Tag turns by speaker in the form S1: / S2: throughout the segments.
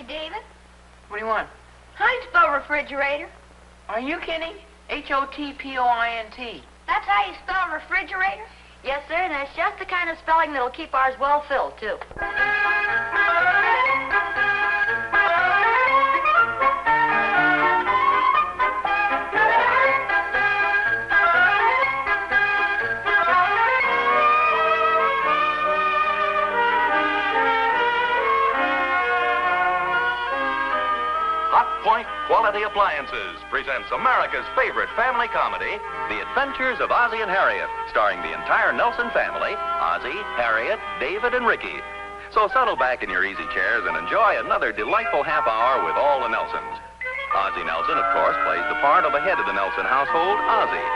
S1: David.
S2: What do you want?
S1: How do you spell refrigerator?
S2: Are you kidding? H-O-T-P-O-I-N-T.
S1: That's how you spell refrigerator?
S3: Yes, sir, and it's just the kind of spelling that'll keep ours well filled, too.
S4: Point Quality Appliances presents America's favorite family comedy, The Adventures of Ozzie and Harriet, starring the entire Nelson family, Ozzie, Harriet, David, and Ricky. So settle back in your easy chairs and enjoy another delightful half hour with all the Nelsons. Ozzie Nelson, of course, plays the part of the head of the Nelson household, Ozzie.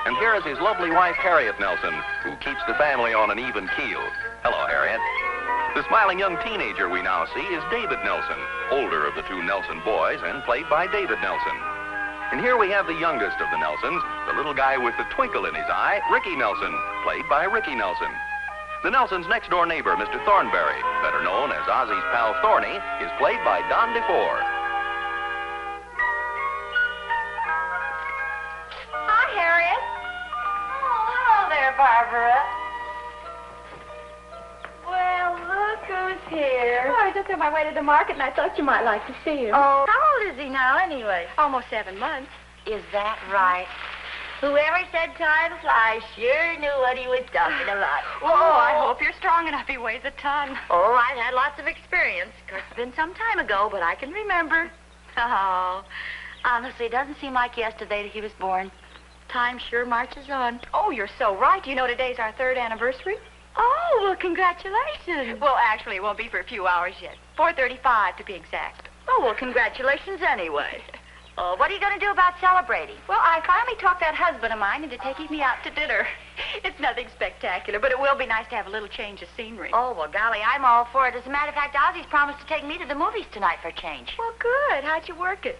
S4: And here is his lovely wife, Harriet Nelson, who keeps the family on an even keel. Hello, Harriet. The smiling young teenager we now see is David Nelson, older of the two Nelson boys and played by David Nelson. And here we have the youngest of the Nelsons, the little guy with the twinkle in his eye, Ricky Nelson, played by Ricky Nelson. The Nelsons' next-door neighbor, Mr. Thornberry, better known as Ozzie's pal Thorny, is played by Don DeFore.
S3: Hi, Harriet. Oh, hello there, Barbara. Well, look who's here.
S5: Oh, I was just on my way to the market, and I thought you might like to see him.
S3: Oh, how old is he now, anyway?
S5: Almost 7 months.
S3: Is that right? Whoever said time flies sure knew what he was talking about.
S5: Oh, I hope you're strong enough. He weighs a ton.
S3: Oh, I've had lots of experience. Of course, it's been some time ago, but I can remember. Oh, honestly, it doesn't seem like yesterday that he was born. Time sure marches on.
S5: Oh, you're so right. You know today's our 3rd anniversary?
S3: Oh, well, congratulations.
S5: Well, actually, it won't be for a few hours yet. 4:35 to be exact.
S3: Oh, well, congratulations anyway. Oh, what are you going to do about celebrating?
S5: Well, I finally talked that husband of mine into taking me out to dinner. It's nothing spectacular, but it will be nice to have a little change of scenery.
S3: Oh, well, golly, I'm all for it. As a matter of fact, Ozzie's promised to take me to the movies tonight for a change.
S5: Well, good. How'd you work it?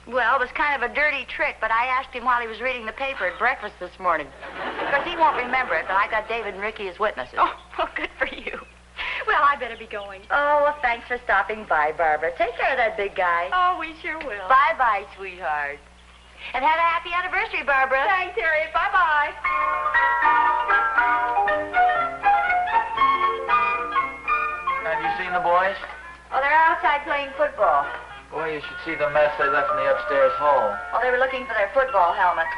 S3: Well, it was kind of a dirty trick, but I asked him while he was reading the paper at breakfast this morning. Of course, he won't remember it, but I got David and Ricky as witnesses.
S5: Oh, well, good for you. Well, I better be going.
S3: Oh, well, thanks for stopping by, Barbara. Take care of that big guy.
S5: Oh, we sure will.
S3: Bye-bye, sweetheart. And have a happy anniversary, Barbara.
S5: Thanks, Harriet. Bye-bye.
S6: Have you seen the boys?
S3: Oh, they're outside playing football.
S6: Boy, you should see the mess they left in the upstairs hall.
S3: Oh, they were looking for their football helmets.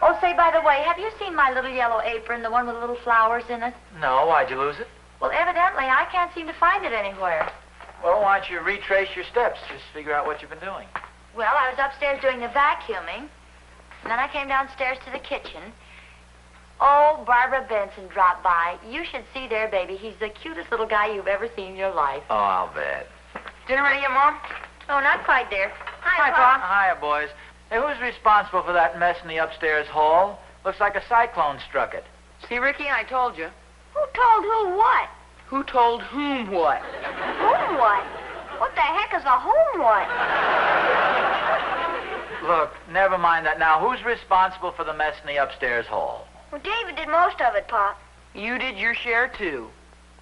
S3: Oh, say, by the way, have you seen my little yellow apron, the one with little flowers in it?
S6: No, why'd you lose it?
S3: Well, evidently, I can't seem to find it anywhere.
S6: Well, why don't you retrace your steps? Just figure out what you've been doing.
S3: Well, I was upstairs doing the vacuuming, and then I came downstairs to the kitchen. Oh, Barbara Benson dropped by. You should see their baby. He's the cutest little guy you've ever seen in your life.
S6: Oh, I'll bet.
S2: Dinner ready yet, Mom?
S3: Oh, not quite, dear.
S2: Hi, Pa.
S6: Hiya, boys. Hey, who's responsible for that mess in the upstairs hall? Looks like a cyclone struck it.
S2: See, Ricky, I told you.
S1: Who told who what?
S2: Who told whom what?
S1: Whom what? What the heck is a whom what?
S6: Look, never mind that. Now, who's responsible for the mess in the upstairs hall?
S1: Well, David did most of it, Pop.
S2: You did your share, too.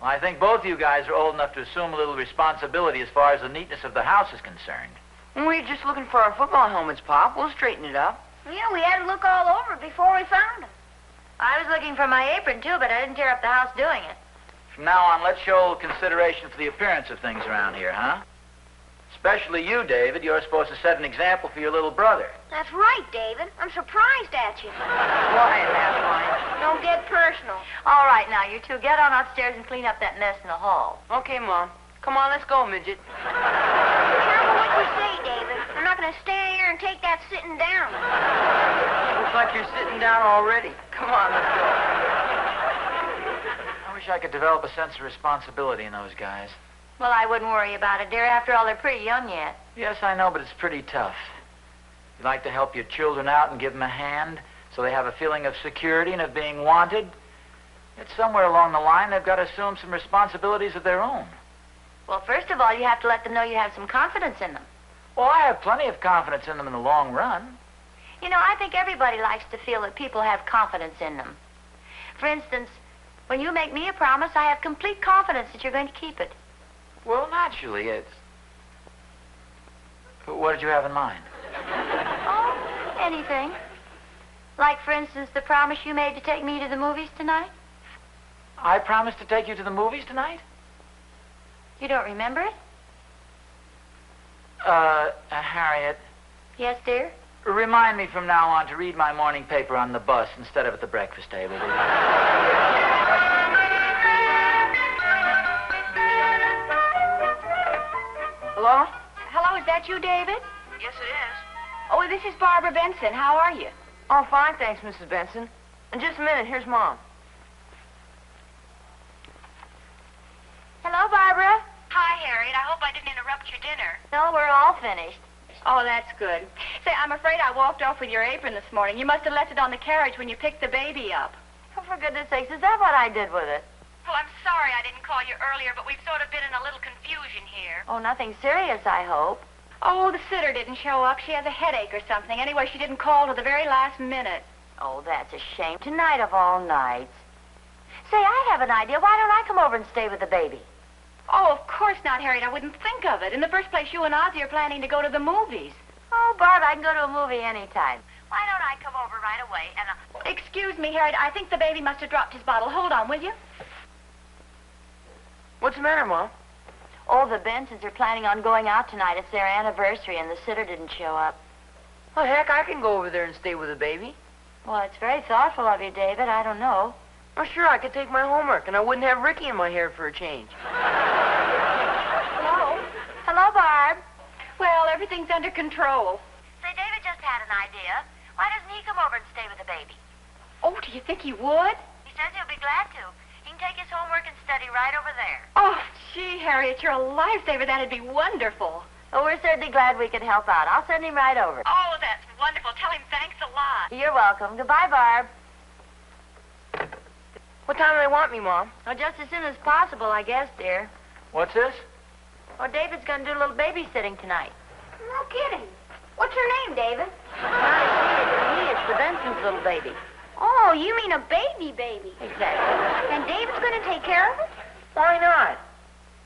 S6: Well, I think both you guys are old enough to assume a little responsibility as far as the neatness of the house is concerned.
S2: We're just looking for our football helmets, Pop. We'll straighten it up.
S1: Yeah, we had to look all over before we found them.
S3: I was looking for my apron, too, but I didn't tear up the house doing it.
S6: From now on, let's show consideration for the appearance of things around here, huh? Especially you, David. You're supposed to set an example for your little brother.
S1: That's right, David. I'm surprised at you.
S2: Quiet, Madeline.
S1: Don't get personal.
S3: All right, now, you two, get on upstairs and clean up that mess in the hall.
S2: Okay, Mom. Come on, let's go, midget.
S1: Careful what you say, David. I'm not going to stand here and take that sitting down.
S2: Looks like you're sitting down already. Come on, let's go.
S6: I wish I could develop a sense of responsibility in those guys.
S3: Well, I wouldn't worry about it, dear. After all, they're pretty young yet.
S6: Yes, I know, but it's pretty tough. You like to help your children out and give them a hand so they have a feeling of security and of being wanted. Yet somewhere along the line, they've got to assume some responsibilities of their own.
S3: Well, first of all, you have to let them know you have some confidence in them.
S6: Well, I have plenty of confidence in them in the long run.
S3: You know, I think everybody likes to feel that people have confidence in them. For instance, when you make me a promise, I have complete confidence that you're going to keep it.
S6: Well, naturally, it's... What did you have in mind?
S3: Oh, anything. Like, for instance, the promise you made to take me to the movies tonight?
S6: I promised to take you to the movies tonight?
S3: You don't remember it?
S6: Harriet,
S3: Yes, dear?
S6: remind me from now on to read my morning paper on the bus instead of at the breakfast table, will you?
S5: Hello? Hello, is that you, David?
S2: Yes, it is.
S5: Oh, this is Barbara Benson. How are you?
S2: Oh, fine, thanks, Mrs. Benson. In just a minute, here's Mom.
S3: Hello, Barbara.
S5: Hi, Harriet. I hope I didn't interrupt your dinner.
S3: No, we're all finished.
S5: Oh, that's good. Say, I'm afraid I walked off with your apron this morning. You must have left it on the carriage when you picked the baby up.
S3: Oh, for goodness sakes, is that what I did with it?
S5: Oh, I'm sorry I didn't call you earlier, but we've sort of been in a little confusion here.
S3: Oh, nothing serious, I hope.
S5: Oh, the sitter didn't show up. She has a headache or something. Anyway, she didn't call till the very last minute.
S3: Oh, that's a shame. Tonight of all nights. Say, I have an idea. Why don't I come over and stay with the baby?
S5: Oh, of course not, Harriet. I wouldn't think of it. In the first place, you and Ozzie are planning to go to the movies.
S3: Oh, Barb, I can go to a movie anytime. Why don't I come over right away and...
S5: Excuse me, Harriet. I think the baby must have dropped his bottle. Hold on, will you?
S2: What's the matter, Mom?
S3: Oh, the Bensons are planning on going out tonight. It's their anniversary, and the sitter didn't show up.
S2: Well, heck, I can go over there and stay with the baby.
S3: Well, it's very thoughtful of you, David. I don't know.
S2: Well, sure, I could take my homework, and I wouldn't have Ricky in my hair for a change.
S3: Hello? Hello, Barb.
S5: Well, everything's under control.
S3: Say, David just had an idea. Why doesn't he come over and stay with the baby?
S5: Oh, do you think he would?
S3: He says he'll be glad to. He can take his homework and study right over there.
S5: Oh, gee, Harriet, you're a lifesaver. That'd be wonderful.
S3: Oh, we're certainly glad we could help out. I'll send him right over.
S5: Oh, that's wonderful. Tell him thanks a lot.
S3: You're welcome. Goodbye, Barb.
S2: What time do they want me, Mom?
S3: Oh, just as soon as possible, I guess, dear.
S6: What's this?
S3: Oh, David's going to do a little babysitting tonight.
S1: No kidding. What's your name, David?
S3: Not he, it's the Benson's little baby.
S1: Oh, you mean a baby baby.
S3: Exactly.
S1: And David's going to take care of it?
S2: Why not?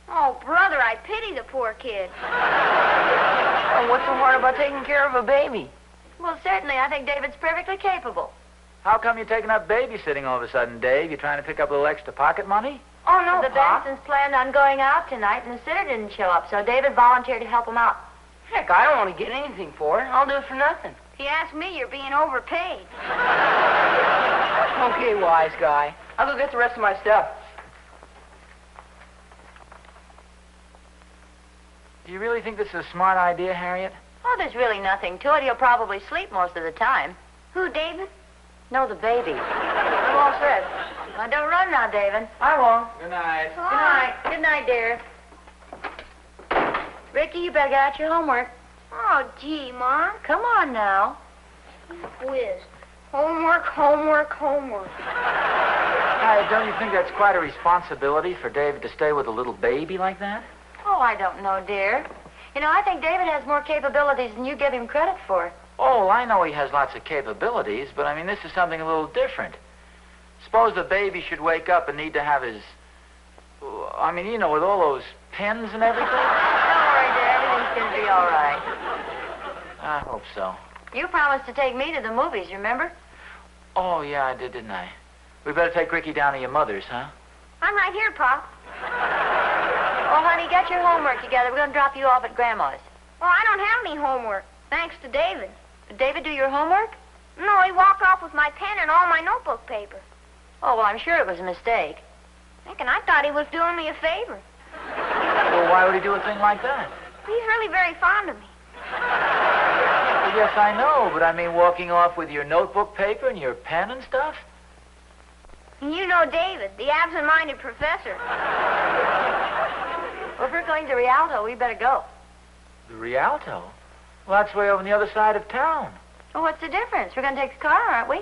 S1: Oh, brother, I pity the poor kid.
S2: Oh, what's so hard about taking care of a baby?
S3: Well, certainly, I think David's perfectly capable.
S6: How come you're taking up babysitting all of a sudden, Dave? You trying to pick up a little extra pocket money?
S1: Oh, no,
S3: The
S1: Pop.
S3: Bensons planned on going out tonight, and the sitter didn't show up, so David volunteered to help him out.
S2: Heck, I don't want to get anything for it. I'll do it for nothing.
S1: He asked me, you're being overpaid.
S2: Okay, wise guy. I'll go get the rest of my stuff.
S6: Do you really think this is a smart idea, Harriet?
S3: Oh, there's really nothing to it. He'll probably sleep most of the time.
S1: Who, David?
S3: No, the baby.
S2: I'm all set.
S3: Now, don't run now, David.
S2: I won't.
S6: Good night.
S3: Good night. Good night, dear. Ricky, you better get out your homework.
S1: Oh, gee, Mom.
S3: Come on now.
S1: Whiz. Homework, homework, homework.
S6: Harriet, don't you think that's quite a responsibility for David to stay with a little baby like that?
S3: Oh, I don't know, dear. You know, I think David has more capabilities than you give him credit for.
S6: Oh, I know he has lots of capabilities, but I mean, this is something a little different. Suppose the baby should wake up and need to have his... I mean, you know, with all those pins and everything.
S3: Don't worry, dear. Everything's going to be all right.
S6: I hope so.
S3: You promised to take me to the movies, remember?
S6: Oh, yeah, I did, didn't I? We better take Ricky down to your mother's, huh?
S1: I'm right here, Pop.
S3: Oh, honey, get your homework together. We're going to drop you off at Grandma's.
S1: Well, I don't have any homework, thanks to David.
S3: Did David do your homework?
S1: No, he walked off with my pen and all my notebook paper.
S3: Oh, well, I'm sure it was a mistake.
S1: Thinking I thought he was doing me a favor.
S6: Well, why would he do a thing like that?
S1: He's really very fond of me.
S6: Well, yes, I know, but I mean walking off with your notebook paper and your pen and stuff?
S1: And you know David, the absent-minded professor.
S3: Well, if we're going to Rialto, we better go.
S6: The Rialto? Well, that's way over on the other side of town.
S3: Well, what's the difference? We're going to take the car, aren't we?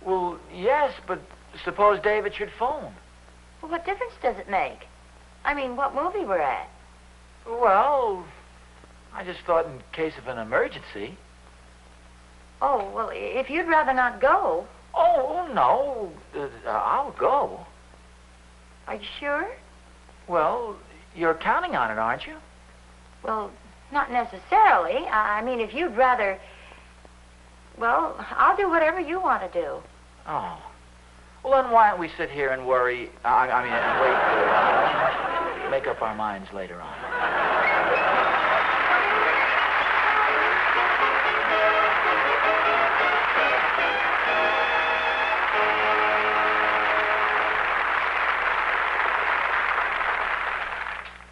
S6: Well, yes, but suppose David should phone.
S3: Well, what difference does it make? I mean, what movie we're at?
S6: Well, I just thought in case of an emergency.
S3: Oh, well, if you'd rather not go.
S6: Oh, no. I'll go.
S3: Are you sure?
S6: Well, you're counting on it, aren't you?
S3: Well, Not necessarily. I mean, if you'd rather... Well, I'll do whatever you want to do.
S6: Oh. Well, then why don't we sit here and worry... and wait for a while and make up our minds later on.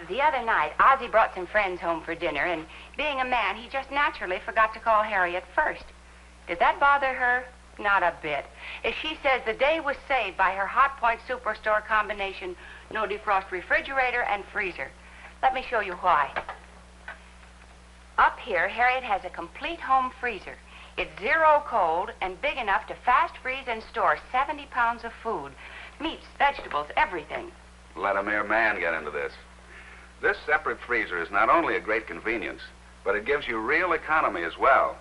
S5: The other night, Ozzie brought some friends home for dinner, and being a man, he just naturally forgot to call Harriet first. Did that bother her? Not a bit. As she says, the day was saved by her Hot Point Superstore combination, no defrost refrigerator and freezer. Let me show you why. Up here, Harriet has a complete home freezer. It's zero cold and big enough to fast freeze and store 70 pounds of food. Meats, vegetables, everything.
S7: Let a mere man get into this. This separate freezer is not only a great convenience, but it gives you real economy as well.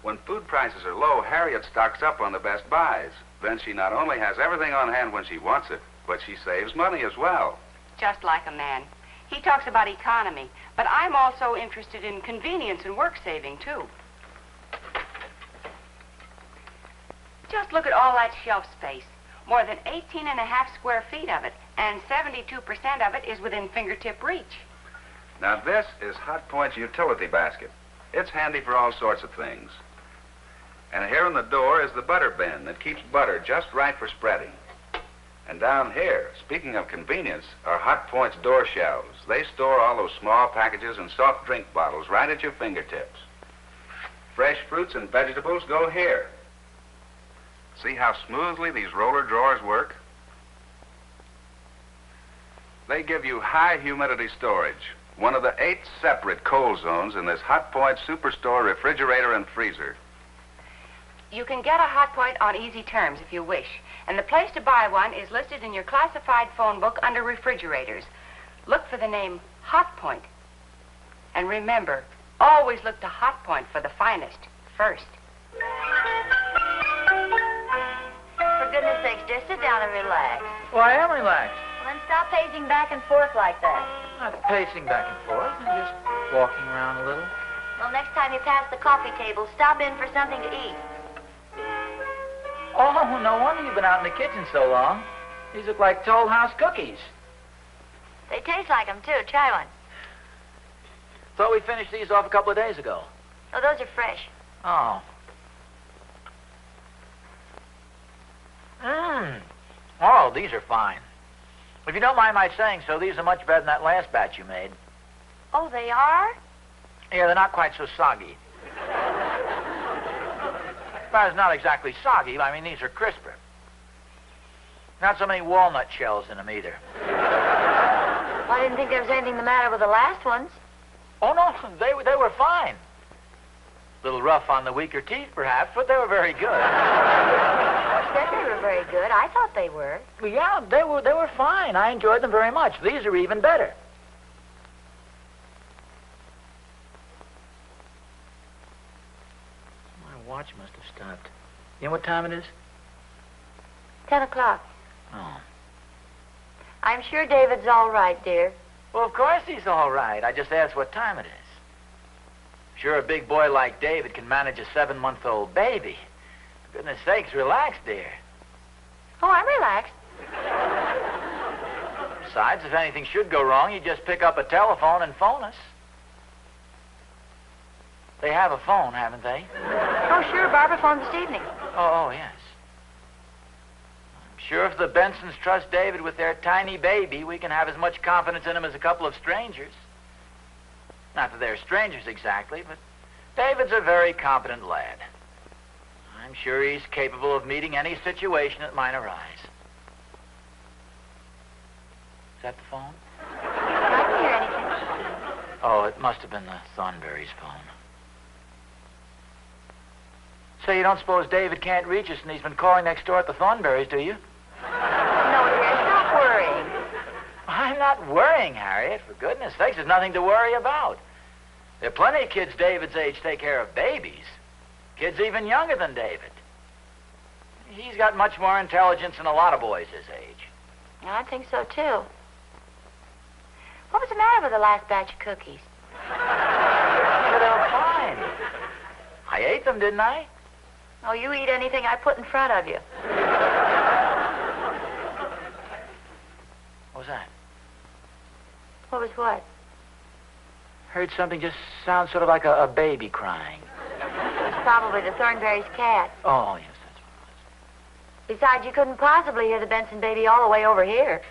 S7: When food prices are low, Harriet stocks up on the best buys. Then she not only has everything on hand when she wants it, but she saves money as well.
S5: Just like a man. He talks about economy, but I'm also interested in convenience and work saving, too. Just look at all that shelf space. More than 18.5 square feet of it, and 72% of it is within fingertip reach.
S7: Now, this is Hot Point's utility basket. It's handy for all sorts of things. And here in the door is the butter bin that keeps butter just right for spreading. And down here, speaking of convenience, are Hot Point's door shelves. They store all those small packages and soft drink bottles right at your fingertips. Fresh fruits and vegetables go here. See how smoothly these roller drawers work? They give you high humidity storage, one of the 8 separate cold zones in this Hot Point Superstore refrigerator and freezer.
S5: You can get a Hot Point on easy terms if you wish, and the place to buy one is listed in your classified phone book under refrigerators. Look for the name Hot Point. And remember, always look to Hot Point for the finest first.
S3: For goodness sakes, just sit down and relax.
S6: Well, I am relaxed.
S3: Well, then stop pacing back and forth like that.
S6: Not pacing back and forth. I'm just walking around a little.
S3: Well, next time you pass the coffee table, stop in for something to eat.
S6: Oh, no wonder you've been out in the kitchen so long. These look like Toll House cookies.
S3: They taste like them, too. Try one.
S6: Thought we finished these off a couple of days ago.
S3: Oh, those are fresh.
S6: Oh. Oh, these are fine. If you don't mind my saying so, these are much better than that last batch you made.
S3: Oh, they are?
S6: Yeah, they're not quite so soggy. Well, it's not exactly soggy. I mean, these are crisper. Not so many walnut shells in them either.
S3: Well, I didn't think there was anything the matter with the last ones.
S6: Oh, no, they were fine. A little rough on the weaker teeth, perhaps, but they were very good.
S3: I said they were very good. I thought they were.
S6: Well, yeah, they were fine. I enjoyed them very much. These are even better. My watch must have stopped. You know what time it is?
S3: 10 o'clock.
S6: Oh.
S3: I'm sure David's all right, dear.
S6: Well, of course he's all right. I just asked what time it is. Sure, a big boy like David can manage a 7-month-old baby. For goodness sakes, relax, dear.
S3: Oh, I'm relaxed.
S6: Besides, if anything should go wrong, you just pick up a telephone and phone us. They have a phone, haven't they?
S3: Oh, sure. Barbara phoned this evening.
S6: Oh, yes. I'm sure if the Bensons trust David with their tiny baby, we can have as much confidence in him as a couple of strangers. Not that they're strangers exactly, but David's a very competent lad. I'm sure he's capable of meeting any situation that might arise. Is that the phone?
S3: I didn't hear anything.
S6: Oh, it must have been the Thornberry's phone. So you don't suppose David can't reach us and he's been calling next door at the Thornberrys, do you?
S3: No, dear, stop worrying.
S6: I'm not worrying, Harriet. For goodness sakes, there's nothing to worry about. There are plenty of kids David's age take care of babies. Kids even younger than David. He's got much more intelligence than a lot of boys his age.
S3: I think so, too. What was the matter with the last batch of cookies?
S6: fine. I ate them, didn't I?
S3: Oh, you eat anything I put in front of you.
S6: What was that?
S3: What was what?
S6: Heard something just sound sort of like a baby crying.
S3: It's probably the Thornberry's cat.
S6: Oh, yes, that's what it was.
S3: Besides, you couldn't possibly hear the Benson baby all the way over here.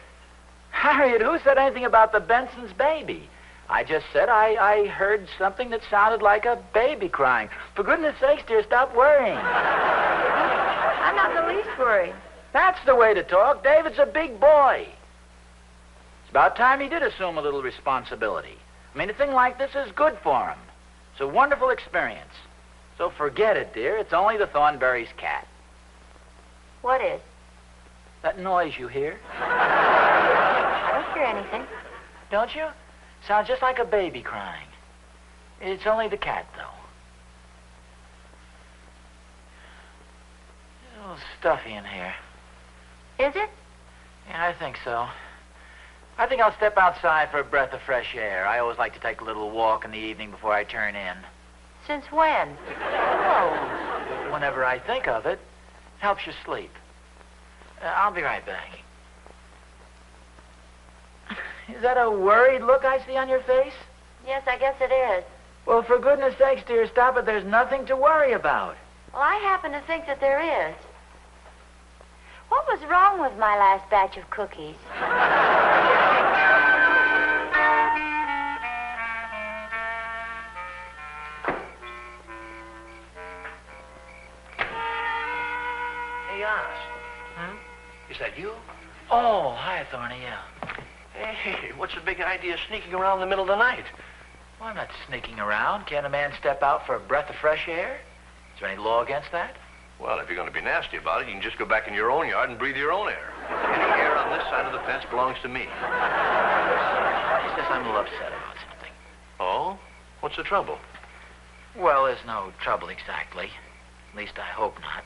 S6: Harriet, who said anything about the Benson's baby? I just said I heard something that sounded like a baby crying. For goodness sakes, dear, stop worrying.
S3: I'm not the least worried.
S6: That's the way to talk. David's a big boy. It's about time he did assume a little responsibility. I mean, a thing like this is good for him. It's a wonderful experience. So forget it, dear. It's only the Thornberry's cat.
S3: What is?
S6: That noise you hear?
S3: I don't hear anything.
S6: Don't you? Sounds just like a baby crying. It's only the cat, though. It's a little stuffy in here.
S3: Is it?
S6: Yeah, I think so. I think I'll step outside for a breath of fresh air. I always like to take a little walk in the evening before I turn in.
S3: Since when?
S6: Oh, whenever I think of it. Helps you sleep. I'll be right back. Is that a worried look I see on your face?
S3: Yes, I guess it is.
S6: Well, for goodness sakes, dear, stop it. There's nothing to worry about.
S3: Well, I happen to think that there is. What was wrong with my last batch of cookies?
S8: Hey, Oz. Is that you?
S6: Oh, hi, Thorny, yeah.
S8: Hey, what's the big idea of sneaking around in the middle of the night?
S6: Well, I'm not sneaking around. Can't a man step out for a breath of fresh air? Is there any law against that?
S8: Well, if you're going to be nasty about it, you can just go back in your own yard and breathe your own air. Any air on this side of the fence belongs to me.
S6: It's just I'm a little upset about something.
S8: Oh? What's the trouble?
S6: Well, there's no trouble exactly. At least I hope not.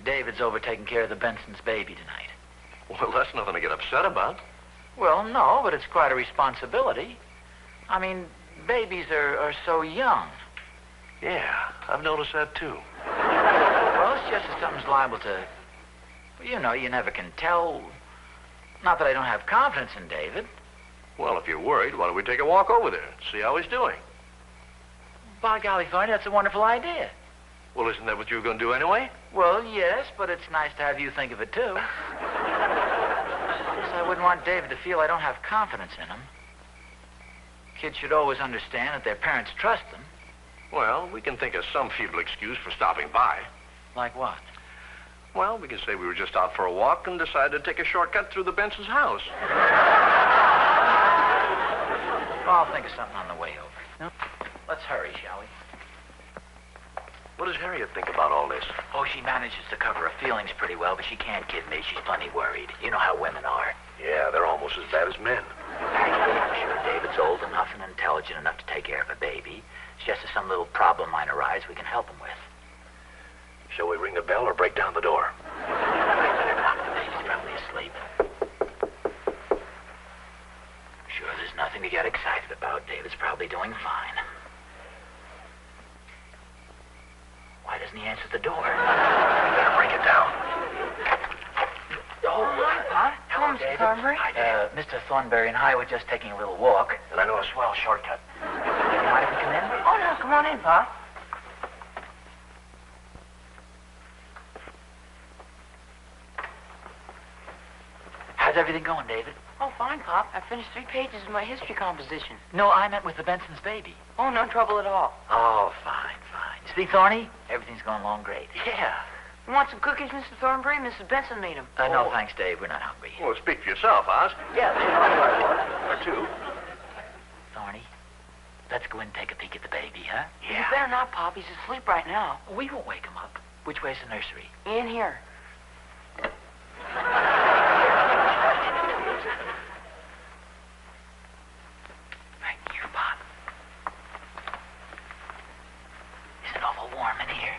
S6: David's over taking care of the Benson's baby tonight.
S8: Well, that's nothing to get upset about.
S6: Well, no, but it's quite a responsibility. I mean, babies are so young.
S8: Yeah, I've noticed that, too.
S6: Well, it's just that something's liable to... You know, you never can tell. Not that I don't have confidence in David.
S8: Well, if you're worried, why don't we take a walk over there, see how he's doing?
S6: By golly, Thorny, that's a wonderful idea.
S8: Well, isn't that what you were going to do anyway?
S6: Well, yes, but it's nice to have you think of it, too. Yes, I wouldn't want David to feel I don't have confidence in him. Kids should always understand that their parents trust them.
S8: Well, we can think of some feeble excuse for stopping by.
S6: Like what?
S8: Well, we can say we were just out for a walk and decided to take a shortcut through the Benson's house.
S6: Well, I'll think of something on the way over. No? Let's hurry, shall we?
S8: What does Harriet think about all this?
S6: Oh, she manages to cover her feelings pretty well, but she can't kid me. She's plenty worried. You know how women are.
S8: Yeah, they're almost as bad as men.
S6: Actually, I'm sure David's old enough and intelligent enough to take care of a baby. It's just if some little problem might arise, we can help him with.
S8: Shall we ring the bell or break down the door?
S6: The baby's probably asleep. Sure, there's nothing to get excited about. David's probably doing fine. Why doesn't he answer the door?
S8: We better break it down.
S6: Oh,
S5: Hi,
S6: hello,
S5: Mr.
S6: David.
S5: Thornberry.
S6: Mr. Thornberry and I were just taking a little walk.
S8: And I know a swell shortcut.
S6: You mind if we come in?
S5: Oh, no, come on in, Pa.
S6: How's everything going, David?
S5: Oh, fine, Pop. I finished 3 pages of my history composition.
S6: No, I meant with the Benson's baby.
S5: Oh, no trouble at all.
S6: Oh, fine, fine. See, Thorny? Everything's going along great.
S8: Yeah.
S5: You want some cookies, Mr. Thornberry? Mrs. Benson made them.
S6: No, thanks, Dave. We're not hungry.
S8: Well, speak for yourself, Oz.
S6: Yeah,
S8: Or two.
S6: Thorny, let's go in and take a peek at the baby, huh?
S5: You better not, Pop. He's asleep right now.
S6: We won't wake him up. Which way's the nursery?
S5: In here.
S6: Right here, Pop. Is it awful warm in here?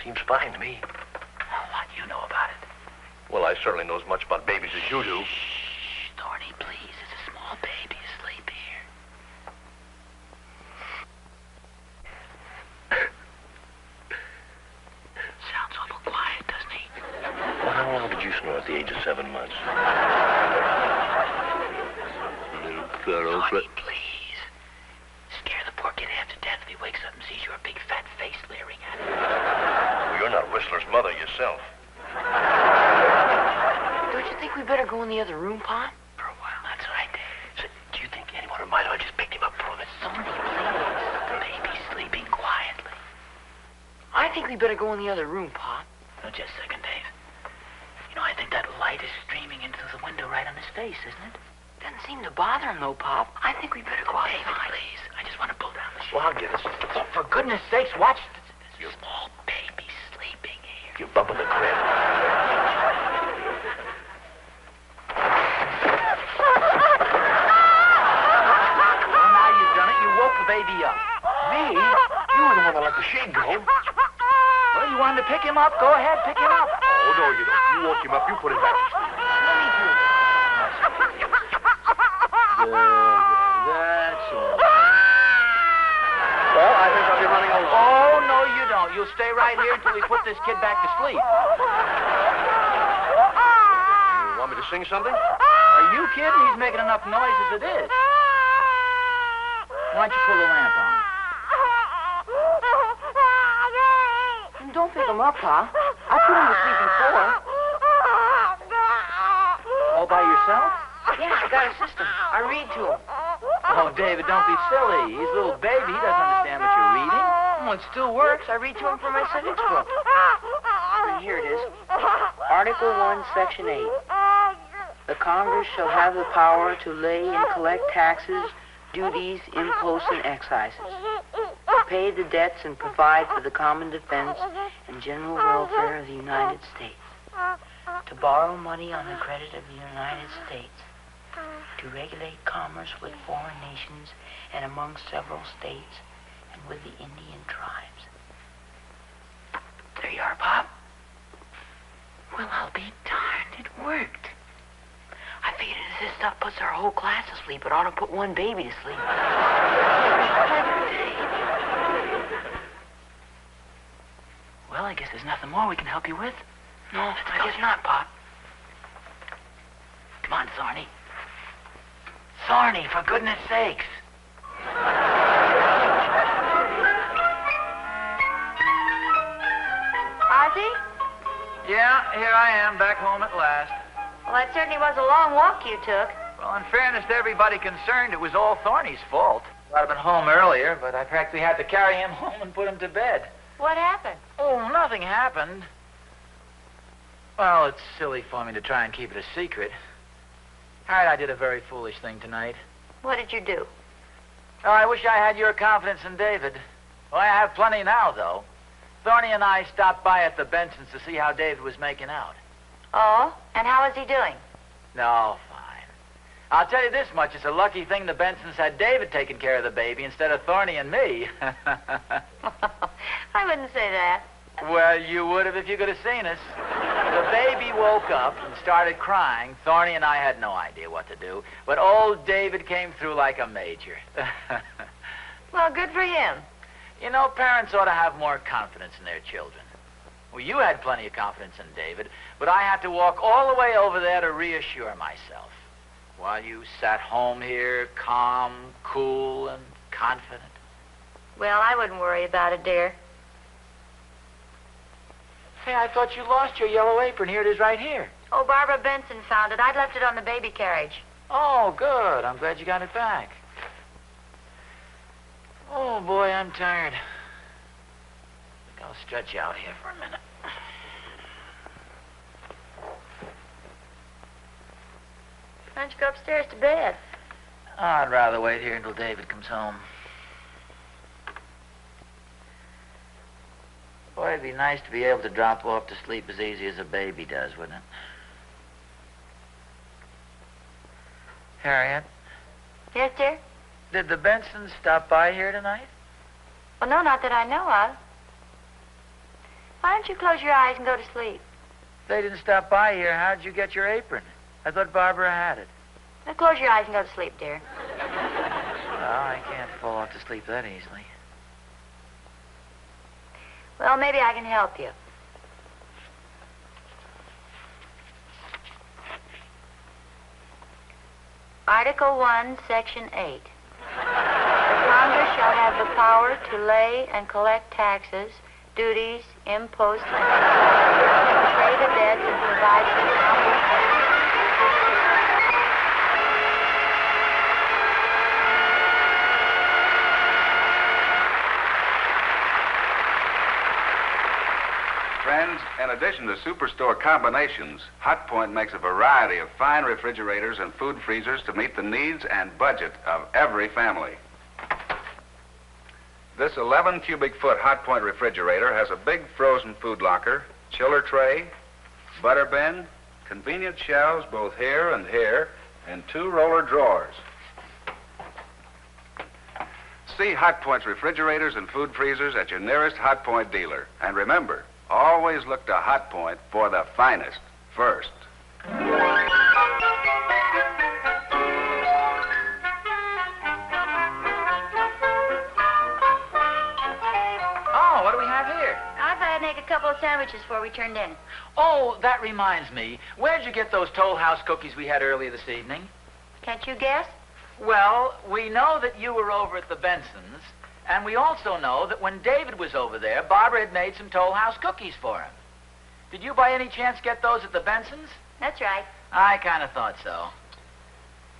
S8: Seems fine to me.
S6: Oh, what do you know about it?
S8: Well, I certainly know as much about babies as you do.
S6: Shh, Thorny, please. It's a small baby asleep here.
S8: the age of 7 months. Little fellow.
S6: Please. Scare the poor kid half to death if he wakes up and sees your big fat face leering at him.
S8: Well, you're not Whistler's mother yourself.
S2: Don't you think we better go in the other room, Pop?
S6: For a while, that's right, Dave.
S8: So, do you think anyone might have just picked him up from it?
S6: Thorny, please. The baby's sleeping quietly.
S2: I think we better go in the other room, Pop.
S6: No, just a second, Dave. You know, I think that light is streaming into the window right on his face, isn't it?
S2: Doesn't seem to bother him, though, Pop. I think we better go outside.
S6: David, please. I just want to pull down the sheet.
S8: Well, I'll get it.
S6: Oh, for goodness sakes, watch. There's a small baby sleeping here.
S8: You're bumping the crib.
S6: Well, now you've done it. You woke the baby up.
S8: Me? You were the one that let the shade go.
S6: Well, you wanted to pick him up. Go ahead, pick him up.
S8: Oh, no, you don't. You woke him up. You put him back to sleep.
S6: That's all.
S8: Well, I think I'll be running along.
S6: Oh, no, you don't. You'll stay right here until we put this kid back to sleep.
S8: You want me to sing something?
S6: Are you kidding? He's making enough noise as it is. Why don't you pull the lamp on?
S2: Don't pick him up, Pa. I put him to sleep before.
S6: All by yourself?
S2: Yeah, I got a system. I read to him.
S6: Oh, David, don't be silly. He's a little baby. He doesn't understand what you're reading.
S2: Well, it still works. I read to him from my civics book. Here it is. Article 1, Section 8. The Congress shall have the power to lay and collect taxes, duties, imposts, and excises, to pay the debts and provide for the common defense and general welfare of the United States, to borrow money on the credit of the United States, to regulate commerce with foreign nations and among several states and with the Indian tribes.
S6: There you are, Bob. Well, I'll be darned. It worked.
S2: I figured if this stuff puts our whole class to sleep, it ought to put one baby to sleep.
S6: Well, I guess there's nothing more we can help you with.
S2: No, I guess not, Pop.
S6: Come on, Thorny. Thorny, for goodness sakes.
S3: Ozzie?
S6: Yeah, here I am, back home at last.
S3: Well, that certainly was a long walk you took.
S6: Well, in fairness to everybody concerned, it was all Thorny's fault. I'd have been home earlier, but I practically had to carry him home and put him to bed.
S3: What happened?
S6: Oh, nothing happened. Well, it's silly for me to try and keep it a secret. Harriet, I did a very foolish thing tonight.
S3: What did you do?
S6: Oh, I wish I had your confidence in David. Well, I have plenty now, though. Thorny and I stopped by at the Bensons to see how David was making out.
S3: Oh? And how is he doing?
S6: No, fine. I'll tell you this much. It's a lucky thing the Bensons had David taking care of the baby instead of Thorny and me.
S3: I wouldn't say that.
S6: Well, you would have if you could have seen us. The baby woke up and started crying. Thorny and I had no idea what to do. But old David came through like a major.
S3: Well, good for him.
S6: You know, parents ought to have more confidence in their children. Well, you had plenty of confidence in David, but I had to walk all the way over there to reassure myself. While you sat home here, calm, cool, and confident.
S3: Well, I wouldn't worry about it, dear.
S6: Hey, I thought you lost your yellow apron. Here it is right here.
S3: Oh, Barbara Benson found it. I'd left it on the baby carriage.
S6: Oh, good. I'm glad you got it back. Oh, boy, I'm tired. I think I'll stretch out here for a minute.
S3: Why don't you go upstairs to bed?
S6: Oh, I'd rather wait here until David comes home. Boy, it'd be nice to be able to drop off to sleep as easy as a baby does, wouldn't it? Harriet,
S3: Yes, dear?
S6: did the Bensons stop by here tonight?
S3: Well, no, not that I know of. Why don't you close your eyes and go to sleep?
S6: They didn't stop by here. How'd you get your apron? I thought Barbara had it.
S3: Now, close your eyes and go to sleep, dear.
S6: Well, I can't fall off to sleep that easily.
S3: Well, maybe I can help you. Article 1, Section 8. The Congress shall have the power to lay and collect taxes, duties, imposts, and pay the debts and provide for compensation.
S7: Friends, in addition to superstore combinations, Hot Point makes a variety of fine refrigerators and food freezers to meet the needs and budget of every family. This 11 cubic foot Hot Point refrigerator has a big frozen food locker, chiller tray, butter bin, convenient shelves both here, and 2 roller drawers. See Hot Point's refrigerators and food freezers at your nearest Hot Point dealer. And remember, always look to Hot Point for the finest first.
S6: Oh, what do we have here?
S3: I thought I'd make a couple of sandwiches before we turned in.
S6: Oh, that reminds me. Where'd you get those Toll House cookies we had earlier this evening?
S3: Can't you guess?
S6: Well, we know that you were over at the Bensons, and we also know that when David was over there, Barbara had made some Toll House cookies for him. Did you by any chance get those at the Bensons?
S3: That's right.
S6: I kind of thought so.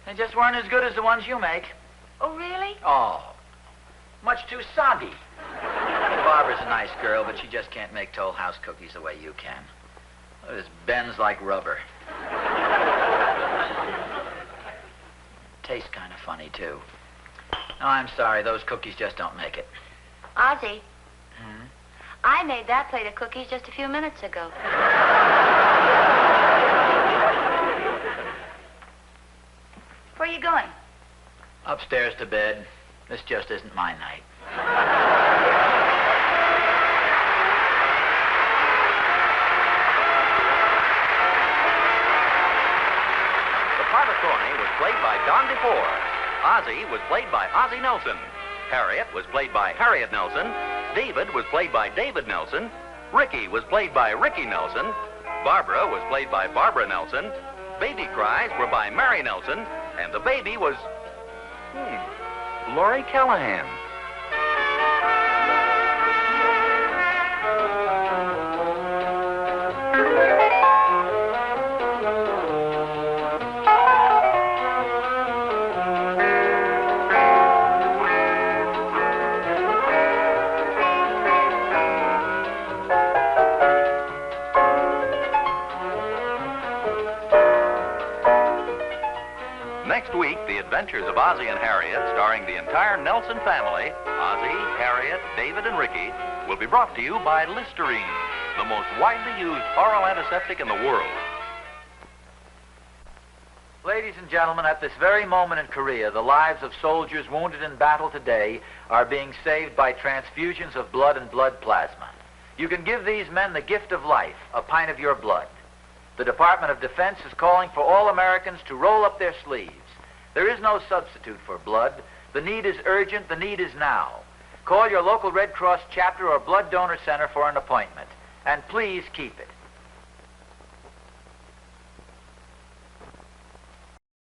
S6: They just weren't as good as the ones you make.
S3: Oh, really?
S6: Oh, much too soggy. Barbara's a nice girl, but she just can't make Toll House cookies the way you can. This bends like rubber. Tastes kind of funny, too. No, I'm sorry. Those cookies just don't make it.
S3: Ozzie. I made that plate of cookies just a few minutes ago. Where are you going?
S6: Upstairs to bed. This just isn't my night.
S4: The part of Thorny was played by Don DeFore. Ozzie was played by Ozzie Nelson. Harriet was played by Harriet Nelson. David was played by David Nelson. Ricky was played by Ricky Nelson. Barbara was played by Barbara Nelson. Baby cries were by Mary Nelson. And the baby was... Laurie Callahan. Next week, The Adventures of Ozzie and Harriet, starring the entire Nelson family, Ozzie, Harriet, David, and Ricky, will be brought to you by Listerine, the most widely used oral antiseptic in the world.
S6: Ladies and gentlemen, at this very moment in Korea, the lives of soldiers wounded in battle today are being saved by transfusions of blood and blood plasma. You can give these men the gift of life, a pint of your blood. The Department of Defense is calling for all Americans to roll up their sleeves. There is no substitute for blood. The need is urgent. The need is now. Call your local Red Cross chapter or blood donor center for an appointment. And please keep it.